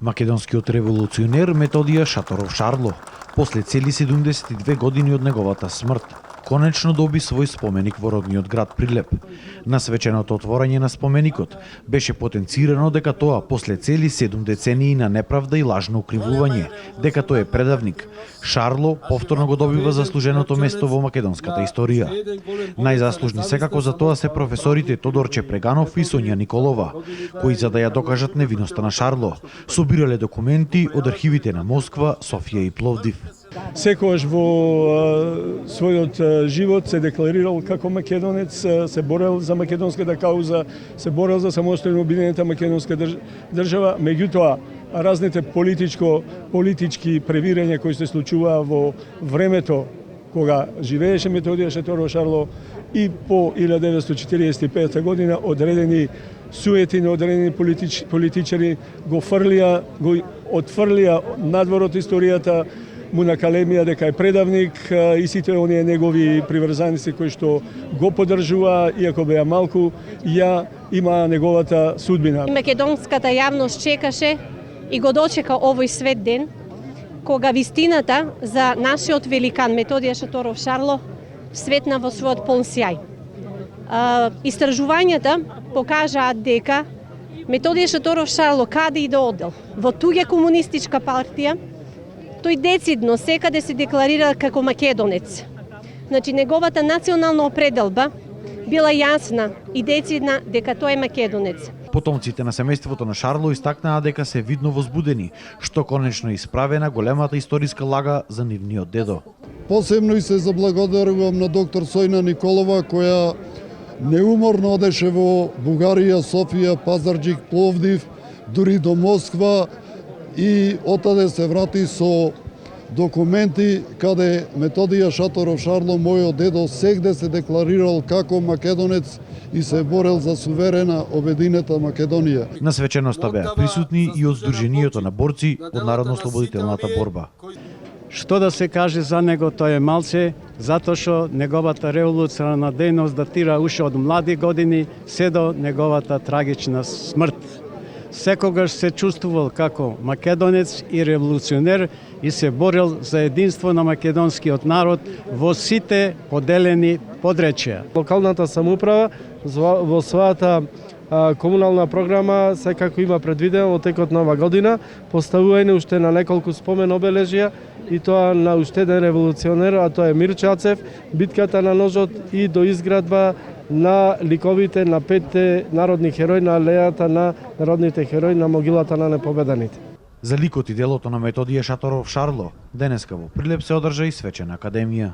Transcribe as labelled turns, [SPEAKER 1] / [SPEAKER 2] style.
[SPEAKER 1] Македонскиот револуционер Методија Шаторов Шарло, после цели 72 години од неговата смрт, конечно доби свој споменик во родниот град Прилеп. На свеченото отворање на споменикот беше потенцирано дека тоа после цели 7 децении на неправда и лажно укривување, дека тој е предавник. Шарло повторно го добива заслуженото место во македонската историја. Најзаслужни секако за тоа се професорите Тодорче Преганов и Сонја Николова, кои за да ја докажат невиноста на Шарло, собирале документи од архивите на Москва, Софија и Пловдив.
[SPEAKER 2] Секогаш во својот живот се декларирал како македонец, се борел за македонската кауза, се борел за самостојно обединета македонска држава, меѓутоа разните политички превирања кои се случуваа во времето кога живееше Методија Шаторов Шарло и по 1945 година одредени суети на одредени политичари го отфрлија надвор од историјата, му накалемија дека е предавник и сите оние негови приврзаници кои што го поддржуваа, иако беа малку, ја имаа неговата судбина.
[SPEAKER 3] Македонската јавност чекаше и го дочека овој свет ден, кога вистината за нашиот великан Методија Шаторов Шарло светна во својот полн сјај. Истражувањата покажаат дека Методија Шаторов Шарло каде и да одел, во туѓа комунистичка партија, тој децидно секаде се декларира како македонец. Значи, неговата национална определба била јасна и децидна дека тој е македонец.
[SPEAKER 1] Потомците на семејството на Шарло истакнаа дека се видно возбудени, што конечно исправена големата историска лага за нивниот дедо.
[SPEAKER 4] Посебно и се заблагодарувам на доктор Сојна Николова, која неуморно одеше во Бугарија, Софија, Пазарџик, Пловдив, дури до Москва, и отаде се врати со документи каде Методија Шаторов Шарло, мојот дедо, сегде се декларирал како македонец и се борел за суверена обединета Македонија.
[SPEAKER 1] На свеченоста беа присутни и од Сдруженијето на борци од Народно-ослободителната борба.
[SPEAKER 5] Што да се каже за него, тој е малце, затоа што неговата револуционарна дејност датира уште од млади години, се до неговата трагична смрт. Секогаш се чувствувал како македонец и револуционер и се борел за единство на македонскиот народ во сите поделени подречја.
[SPEAKER 6] Локалната самоуправа во својата комунална програма секако има предвидено во текот на ова година поставување уште на неколку спомен обележја, и тоа на уште еден револуционер, а тоа е Мирче Ацев, битката на ножот и до изградба на ликовите на 5 народни херои на алејата на народните херои на могилата на непобедените.
[SPEAKER 1] За ликот и делото на Методија Шаторов Шарло, денеска во Прилеп се одржа и свечена академија.